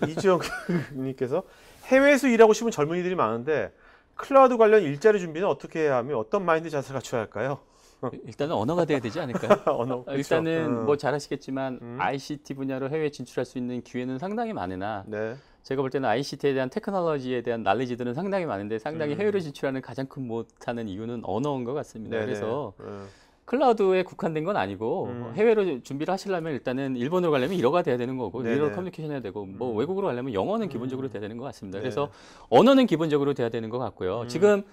이지영님께서 해외에서 일하고 싶은 젊은이들이 많은데 클라우드 관련 일자리 준비는 어떻게 해야 하며 어떤 마인드 자세를 갖춰야 할까요? 일단은 언어가 돼야 되지 않을까요? 언어, 그렇죠. 일단은 뭐 잘 아시겠지만 ICT 분야로 해외에 진출할 수 있는 기회는 상당히 많으나 네. 제가 볼 때는 ICT에 대한 테크놀로지에 대한 날리지들은 상당히 많은데 상당히 해외로 진출하는 가장 큰 못하는 이유는 언어인 것 같습니다. 네네. 그래서 클라우드에 국한된 건 아니고 해외로 준비를 하시려면 일단은 일본으로 가려면 일어가 돼야 되는 거고 네네. 일어로 커뮤니케이션 해야 되고 뭐 외국으로 가려면 영어는 기본적으로 돼야 되는 것 같습니다. 네. 그래서 언어는 기본적으로 돼야 되는 것 같고요. 지금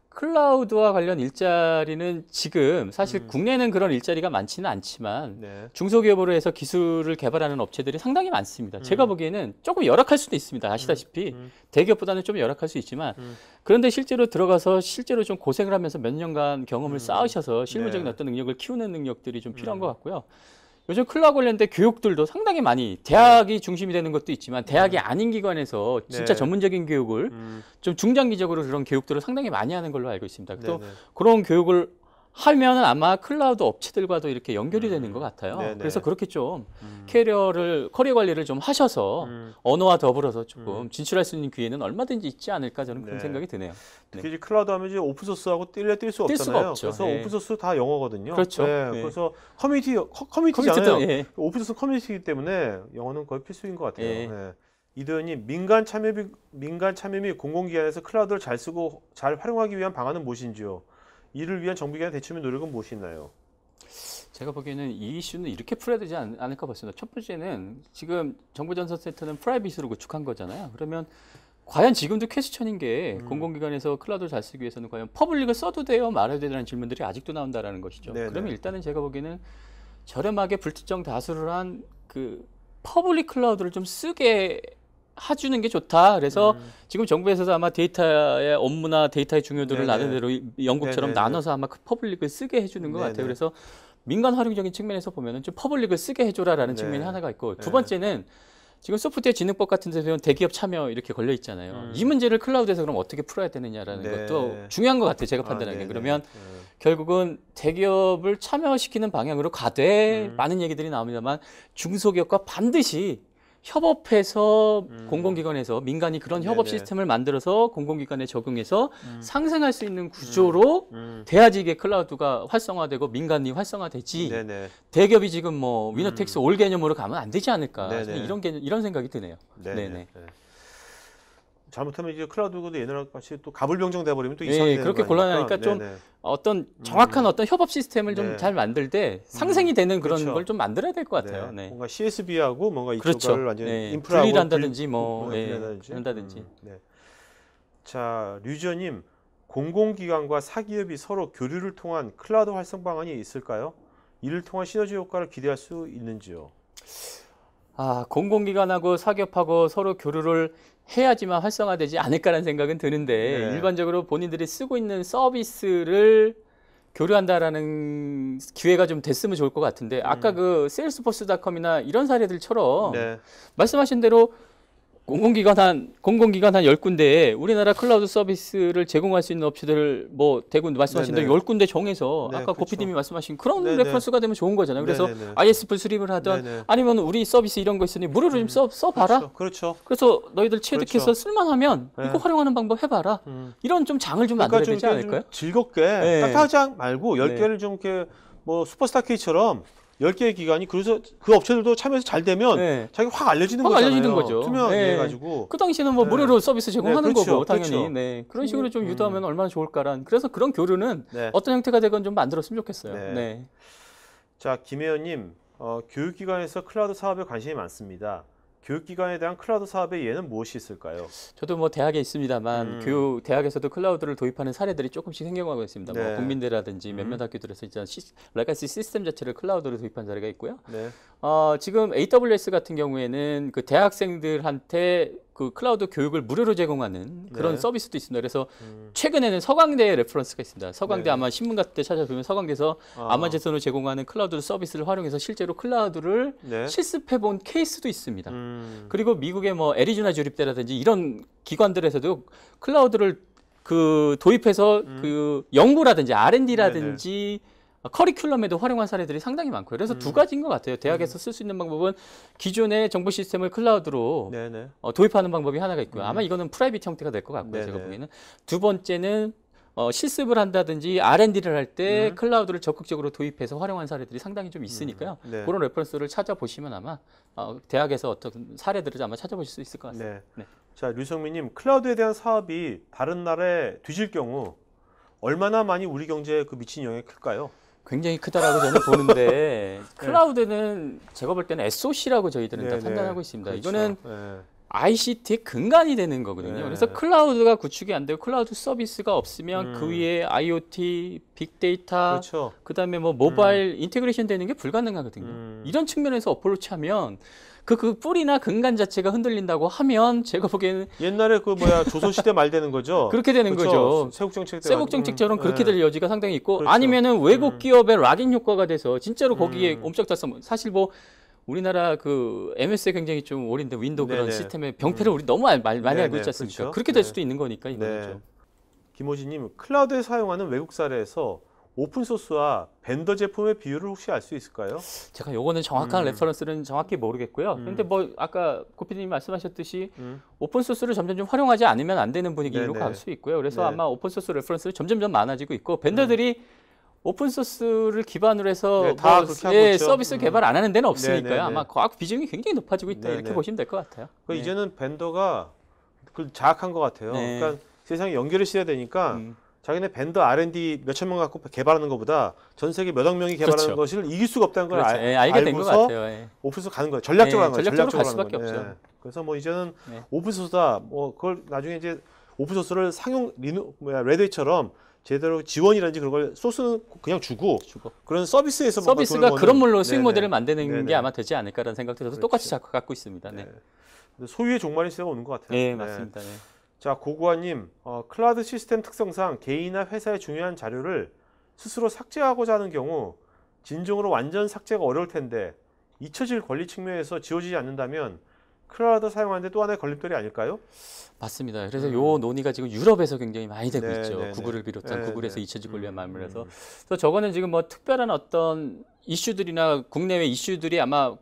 클라우드와 관련 일자리는 지금 사실 국내는 그런 일자리가 많지는 않지만 네. 중소기업으로 해서 기술을 개발하는 업체들이 상당히 많습니다. 제가 보기에는 조금 열악할 수도 있습니다. 아시다시피 대기업보다는 좀 열악할 수 있지만 그런데 실제로 들어가서 실제로 좀 고생을 하면서 몇 년간 경험을 쌓으셔서 실무적인 네. 어떤 능력을 키우는 능력들이 좀 필요한 것 같고요. 요즘 클라우드 관련된 교육들도 상당히 많이 대학이 중심이 되는 것도 있지만 대학이 아닌 기관에서 진짜 네. 전문적인 교육을 좀 중장기적으로 그런 교육들을 상당히 많이 하는 걸로 알고 있습니다. 또 네네. 그런 교육을 하면 아마 클라우드 업체들과도 이렇게 연결이 되는 것 같아요. 네네. 그래서 그렇게 좀 커리어 관리를 좀 하셔서 언어와 더불어서 조금 진출할 수 있는 기회는 얼마든지 있지 않을까 저는 그런 네. 생각이 드네요. 특히 이제 클라우드 하면 이제 오픈소스하고 뛸 수 뛸 수가 없잖아요. 없죠. 그래서 네. 오픈소스 다 영어거든요. 그렇죠. 네. 네. 그래서 커뮤니티잖아요. 커뮤니티도, 예. 오픈소스 커뮤니티이기 때문에 영어는 거의 필수인 것 같아요. 예. 네. 이도현님, 민간 참여 및 공공기관에서 클라우드를 잘 쓰고 잘 활용하기 위한 방안은 무엇인지요? 이를 위한 정부기관의 대처 및 노력은 무엇이 있나요? 제가 보기에는 이 이슈는 이렇게 풀어야 되지 않을까 봤습니다. 첫 번째는 지금 정보전선센터는 프라이빗으로 구축한 거잖아요. 그러면 과연 지금도 퀘스천인 게 공공기관에서 클라우드를 잘 쓰기 위해서는 과연 퍼블릭을 써도 돼요? 말아야 되라는 질문들이 아직도 나온다는 것이죠. 네네. 그러면 일단은 제가 보기에는 저렴하게 불특정 다수를 한 그 퍼블릭 클라우드를 좀 쓰게 해주는 게 좋다. 그래서 지금 정부에서도 아마 데이터의 업무나 데이터의 중요도를 네네. 나는 대로 영국처럼 네네네. 나눠서 아마 그 퍼블릭을 쓰게 해주는 것 네네. 같아요. 그래서 민간 활용적인 측면에서 보면은 좀 퍼블릭을 쓰게 해줘라라는 네. 측면이 하나가 있고 두 네. 번째는 지금 소프트웨어 진흥법 같은 데서 보면 대기업 참여 이렇게 걸려 있잖아요. 이 문제를 클라우드에서 그럼 어떻게 풀어야 되느냐라는 네. 것도 중요한 것 같아요. 제가 판단하기에. 네네. 그러면 네. 결국은 대기업을 참여시키는 방향으로 가되 많은 얘기들이 나옵니다만 중소기업과 반드시 협업해서 공공기관에서 민간이 그런 협업 네네. 시스템을 만들어서 공공기관에 적용해서 상생할 수 있는 구조로 돼야지 이게 클라우드가 활성화되고 민간이 활성화되지 네네. 대기업이 지금 뭐 위너텍스 올 개념으로 가면 안 되지 않을까 네네. 이런 생각이 드네요. 네네. 네네. 네. 잘못하면 이제 클라우드도 옛날 같이 또 가불병정 돼버리면 또 예, 이상이 되는 그렇게 거 아닙니까? 곤란하니까 좀 네네. 어떤 정확한 어떤 협업 시스템을 좀 네. 잘 만들 때 상생이 되는 그런 그렇죠. 걸 좀 만들어야 될 것 같아요. 네. 네. 뭔가 CSV하고 뭔가 이쪽을 그렇죠. 완전 네. 인프라하고 분리를 한다든지 뭐 예, 분리한다든지. 한다든지. 네. 자, 류지연님, 공공기관과 사기업이 서로 교류를 통한 클라우드 활성 방안이 있을까요? 이를 통한 시너지 효과를 기대할 수 있는지요? 아, 공공기관하고 사기업하고 서로 교류를 해야지만 활성화되지 않을까라는 생각은 드는데 네. 일반적으로 본인들이 쓰고 있는 서비스를 교류한다라는 기회가 좀 됐으면 좋을 것 같은데 아까 그 세일스포스닷컴이나 이런 사례들처럼 네. 말씀하신 대로 공공기관 한 10군데에 우리나라 클라우드 서비스를 제공할 수 있는 업체들을 뭐 대군 말씀하신 네네. 대로 10군데 정해서 네, 아까 그렇죠. 고피디님이 말씀하신 그런 네네. 레퍼런스가 되면 좋은 거잖아요. 그래서 네네네. ISP 수립을 하던 네네. 아니면 우리 서비스 이런 거 있으니 무료로 좀 써봐라. 그렇죠. 그래서 너희들 체득해서 그렇죠. 쓸만하면 네. 이거 활용하는 방법 해봐라. 이런 좀 장을 좀 만들어야 되지 좀 않을까요? 즐겁게 네. 딱딱하지 말고 10개를 좀 이렇게 뭐 슈퍼스타 K처럼 10개의 기관이 그래서 그 업체들도 참여해서 잘 되면 네. 자기 확 알려지는 확 거잖아요. 알려지는 거죠. 투명하게 네. 해가지고. 그 당시에는 뭐 네. 무료로 서비스 제공하는 네, 그렇죠. 거고 당연히. 그렇죠. 네. 그런 식으로 좀 유도하면 얼마나 좋을까란. 그래서 그런 교류는 네. 어떤 형태가 되건 좀 만들었으면 좋겠어요. 네. 네. 자, 김혜연님, 교육기관에서 클라우드 사업에 관심이 많습니다. 교육기관에 대한 클라우드 사업의 예는 무엇이 있을까요? 저도 뭐 대학에 있습니다만 대학에서도 클라우드를 도입하는 사례들이 조금씩 생겨나고 있습니다. 네. 뭐 국민대라든지 몇몇 학교들에서 이제 레가시 시스템 자체를 클라우드로 도입한 사례가 있고요. 네. 지금 AWS 같은 경우에는 그 대학생들한테 그 클라우드 교육을 무료로 제공하는 그런 네. 서비스도 있습니다. 그래서 최근에는 서강대 레퍼런스가 있습니다. 서강대 네. 아마 신문 같은 데 찾아보면 서강대에서 아마존으로 제공하는 클라우드 서비스를 활용해서 실제로 클라우드를 네. 실습해 본 케이스도 있습니다. 그리고 미국의 뭐 애리조나 주립대라든지 이런 기관들에서도 클라우드를 그 도입해서 그 연구라든지 R&D라든지 커리큘럼에도 활용한 사례들이 상당히 많고요. 그래서 두 가지인 것 같아요. 대학에서 쓸 수 있는 방법은 기존의 정보 시스템을 클라우드로 네네. 도입하는 방법이 하나가 있고요. 아마 이거는 프라이빗 형태가 될 것 같고요. 네네. 제가 보기에는. 두 번째는 실습을 한다든지 R&D를 할 때 클라우드를 적극적으로 도입해서 활용한 사례들이 상당히 좀 있으니까요. 네. 그런 레퍼런스를 찾아보시면 아마 대학에서 어떤 사례들을 아마 찾아보실 수 있을 것 같습니다. 네. 네. 자, 류성민님, 클라우드에 대한 사업이 다른 나라에 뒤질 경우 얼마나 많이 우리 경제에 그 미친 영향이 클까요? 굉장히 크다라고 저는 보는데 클라우드는 제가 볼 때는 SOC라고 저희들은 다 네네. 판단하고 있습니다. 그렇죠. 이거는 네. ICT의 근간이 되는 거거든요. 네. 그래서 클라우드가 구축이 안 되고 클라우드 서비스가 없으면 그 위에 IoT, 빅데이터, 그렇죠. 그다음에 뭐 모바일 인테그레이션 되는 게 불가능하거든요. 이런 측면에서 어프로치 하면 그 뿌리나 근간 자체가 흔들린다고 하면 제가 보기에는 옛날에 그 뭐야 조선시대 말 되는 거죠. 그렇게 되는 그렇죠. 거죠. 세국 정책 때 세국 정책처럼 그렇게 될 여지가 상당히 있고 그렇죠. 아니면은 외국 기업의 락인 효과가 돼서 진짜로 거기에 엄청났어. 사실 뭐 우리나라 그 MS에 굉장히 좀 오랜데 윈도우 그런 네네. 시스템의 병폐를 우리 너무 많이 네네. 알고 있지 않습니까? 그렇죠. 그렇게 될 네. 수도 있는 거니까 이거는 네. 좀. 김호진님, 클라우드에 사용하는 외국 사례에서 오픈 소스와 벤더 제품의 비율을 혹시 알 수 있을까요? 제가 요거는 정확한 레퍼런스는 정확히 모르겠고요. 근데 뭐 아까 고피디님 말씀하셨듯이 오픈 소스를 점점 좀 활용하지 않으면 안 되는 분위기로 네네. 갈 수 있고요. 그래서 네. 아마 오픈 소스 레퍼런스는 점점 많아지고 있고 벤더들이 오픈 소스를 기반으로 해서 네, 다 그렇게 하고 있죠. 서비스 개발 안 하는 데는 없으니까요. 네네네. 아마 과학 비중이 굉장히 높아지고 있다 이렇게 네네. 보시면 될 것 같아요. 그 네. 이제는 벤더가 그 장악한 것 같아요. 네. 그러니까 세상이 연결이 시대야 되니까 자기네 벤더 R&D 몇천 명 갖고 개발하는 것보다 전 세계 몇억 명이 개발하는 그렇죠. 것을 이길 수가 없다는 걸 그렇죠. 예, 알게 된 것 알고서 같아요. 예. 오픈소스 가는 거예요. 전략적으로 하는 거예요. 전략적으로 갈 하는 수밖에 거예요. 없죠. 예. 그래서 뭐 이제는 네. 오픈소스다. 뭐 그걸 나중에 이제 오픈소스를 상용 레드처럼 제대로 지원이라든지 그런 걸 소스는 그냥 주고 그런 서비스에서 뭔가 서비스가 돈을 버는- 그런 물로 수익 네네. 모델을 만드는 네네. 게 아마 되지 않을까라는 생각도 들어서 똑같이 갖고 있습니다. 네, 네. 소유의 종말의 시대가 오는 것 같아요. 네, 맞습니다. 네. 자, 고구아님, 클라우드 시스템 특성상 개인이나 회사의 중요한 자료를 스스로 삭제하고자 하는 경우 진정으로 완전 삭제가 어려울 텐데 잊혀질 권리 측면에서 지워지지 않는다면 클라우드 사용하는데 또 하나의 걸림돌이 아닐까요? 맞습니다. 그래서 요 논의가 지금 유럽에서 굉장히 많이 되고 네, 있죠. 네, 구글을 비롯한 네, 구글에서 네. 잊혀질 권리와 맞물려서. 그래서 저거는 지금 뭐 특별한 어떤 이슈들이나 국내외 이슈들이 아마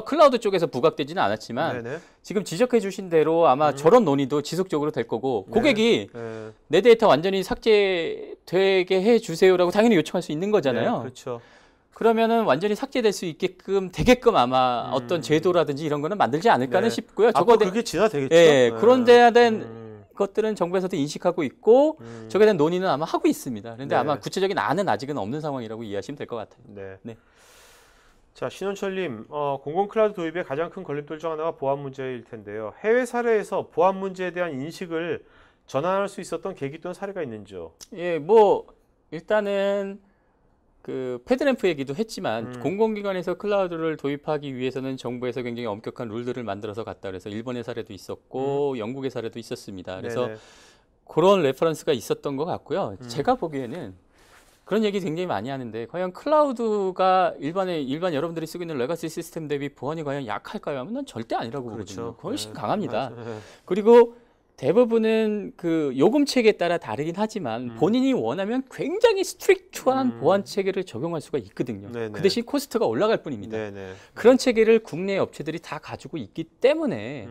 클라우드 쪽에서 부각되지는 않았지만 네네. 지금 지적해 주신 대로 아마 저런 논의도 지속적으로 될 거고 고객이 네. 내 데이터 완전히 삭제되게 해 주세요라고 당연히 요청할 수 있는 거잖아요. 네, 그렇죠. 그러면은 완전히 삭제될 수 되게끔 아마 어떤 제도라든지 이런 거는 만들지 않을까는 네. 싶고요. 앞으로 그게 진화되겠죠. 예, 그런 데에 대한 음. 것들은 정부에서도 인식하고 있고 저기에 대한 논의는 아마 하고 있습니다. 그런데 네. 아마 구체적인 안은 아직은 없는 상황이라고 이해하시면 될 것 같아요. 네. 네. 자, 신원철님, 공공 클라우드 도입의 가장 큰 걸림돌 중 하나가 보안 문제일 텐데요. 해외 사례에서 보안 문제에 대한 인식을 전환할 수 있었던 계기 또는 사례가 있는지요? 예, 뭐 일단은 그 패드램프 얘기도 했지만 공공기관에서 클라우드를 도입하기 위해서는 정부에서 굉장히 엄격한 룰들을 만들어서 갔다 그래서 일본의 사례도 있었고 영국의 사례도 있었습니다. 그래서 네네. 그런 레퍼런스가 있었던 것 같고요. 제가 보기에는 그런 얘기 굉장히 많이 하는데 과연 클라우드가 일반 여러분들이 쓰고 있는 레가시 시스템 대비 보안이 과연 약할까요? 하면 난 절대 아니라고 보거든요. 훨씬 강합니다. 맞아요. 그리고 대부분은 그 요금 체계에 따라 다르긴 하지만 본인이 원하면 굉장히 스트릭트한 보안 체계를 적용할 수가 있거든요. 네네. 그 대신 코스트가 올라갈 뿐입니다. 네네. 그런 체계를 국내 업체들이 다 가지고 있기 때문에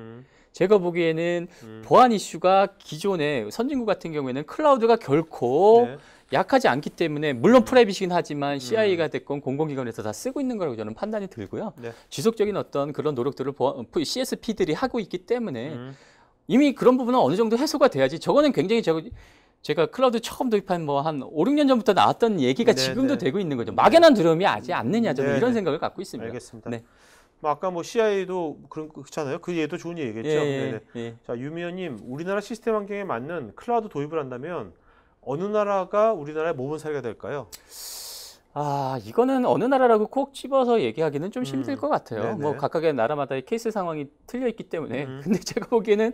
제가 보기에는 보안 이슈가 기존의 선진국 같은 경우에는 클라우드가 결코 네. 약하지 않기 때문에 물론 프라이빗이긴 하지만 CIA가 됐건 공공기관에서 다 쓰고 있는 거라고 저는 판단이 들고요. 네. 지속적인 어떤 그런 노력들을 CSP들이 하고 있기 때문에 이미 그런 부분은 어느 정도 해소가 돼야지. 저거는 굉장히 제가 클라우드 처음 도입한 뭐 한 5, 6년 전부터 나왔던 얘기가 네, 지금도 네. 되고 있는 거죠. 막연한 두려움이 아직 않느냐 저는 네, 이런 네. 생각을 갖고 있습니다. 알겠습니다. 네. 뭐 아까 뭐 CIA도 그렇잖아요. 그 얘도 좋은 얘기겠죠. 네네. 예. 자, 유미연님, 우리나라 시스템 환경에 맞는 클라우드 도입을 한다면 어느 나라가 우리나라의 모범 사례가 될까요? 아, 이거는 어느 나라라고 콕 집어서 얘기하기는 좀 힘들 것 같아요. 네네. 뭐 각각의 나라마다의 케이스 상황이 틀려 있기 때문에. 근데 제가 보기에는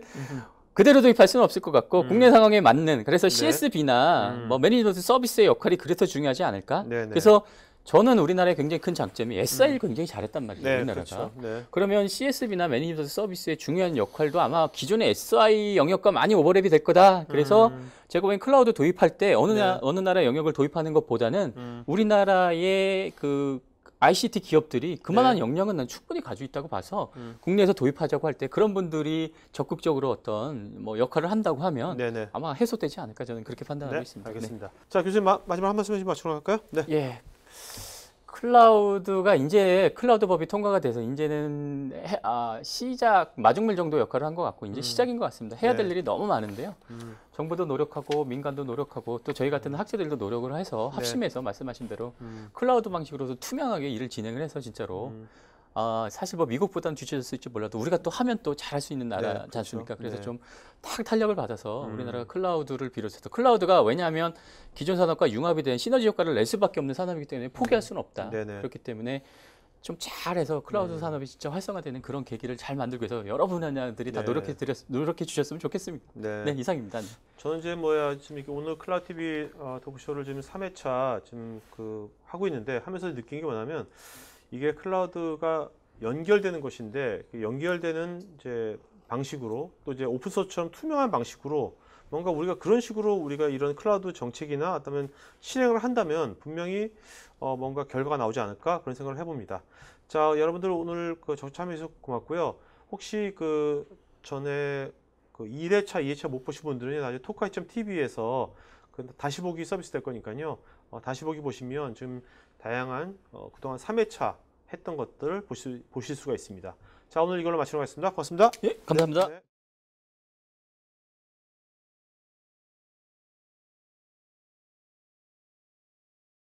그대로 도입할 수는 없을 것 같고 국내 상황에 맞는 그래서 CSB나 뭐 매니지먼트 서비스의 역할이 그래서 중요하지 않을까? 네네. 그래서 저는 우리나라의 굉장히 큰 장점이 SI를 굉장히 잘했단 말이에요. 네, 우리나라가. 그렇죠. 네. 그러면 CSB나 매니지먼트 서비스의 중요한 역할도 아마 기존의 SI 영역과 많이 오버랩이 될 거다. 그래서 제가 보기엔 클라우드 도입할 때 네. 어느 나라 영역을 도입하는 것보다는 우리나라의 그 ICT 기업들이 그만한 네. 역량은 난 충분히 가지고 있다고 봐서 국내에서 도입하자고 할 때 그런 분들이 적극적으로 어떤 뭐 역할을 한다고 하면 네네. 아마 해소되지 않을까 저는 그렇게 판단하고 네, 있습니다. 알겠습니다. 자, 교수님 마지막 한 말씀 해주시면 마치러 갈까요? 네. 예. 클라우드가 이제 클라우드 법이 통과가 돼서 이제는 시작 마중물 정도 역할을 한 것 같고 이제 시작인 것 같습니다. 해야 될 네. 일이 너무 많은데요. 정부도 노력하고 민간도 노력하고 또 저희 같은 학자들도 노력을 해서 합심해서 말씀하신 대로 클라우드 방식으로도 투명하게 일을 진행을 해서 진짜로 사실 뭐 미국보다는 뒤처졌을지 몰라도 우리가 또 하면 또 잘할 수 있는 나라지 그렇죠. 않습니까? 그래서 네. 좀 탁 탄력을 받아서 우리나라가 클라우드를 비롯해서 클라우드가 왜냐하면 기존 산업과 융합이 된 시너지 효과를 낼 수밖에 없는 산업이기 때문에 포기할 수는 없다. 네네. 그렇기 때문에 좀 잘해서 클라우드 산업이 진짜 활성화되는 그런 계기를 잘 만들기 위해서 여러 분야들이 다 네. 노력해 주셨으면 좋겠습니다. 네. 네, 이상입니다. 저는 이제 지금 이렇게 오늘 클라우드 TV 토크쇼를 지금 3회차 지금 하고 있는데 하면서 느낀 게 뭐냐면 이게 클라우드가 연결되는 것인데 연결되는 이제 방식으로 또 이제 오픈소스처럼 투명한 방식으로 뭔가 우리가 그런 식으로 우리가 이런 클라우드 정책이나 아니면 실행을 한다면 분명히 뭔가 결과가 나오지 않을까 그런 생각을 해봅니다. 자, 여러분들 오늘 참여해 주셔서 고맙고요. 혹시 전에 1회차, 2회차 못 보신 분들은 나중에 토카이.tv에서 다시 보기 서비스 될 거니까요. 다시 보기 보시면 지금 다양한 그동안 3회차 했던 것들을 보실 수가 있습니다. 자, 오늘 이걸로 마치도록 하겠습니다. 고맙습니다. 예, 감사합니다. 네.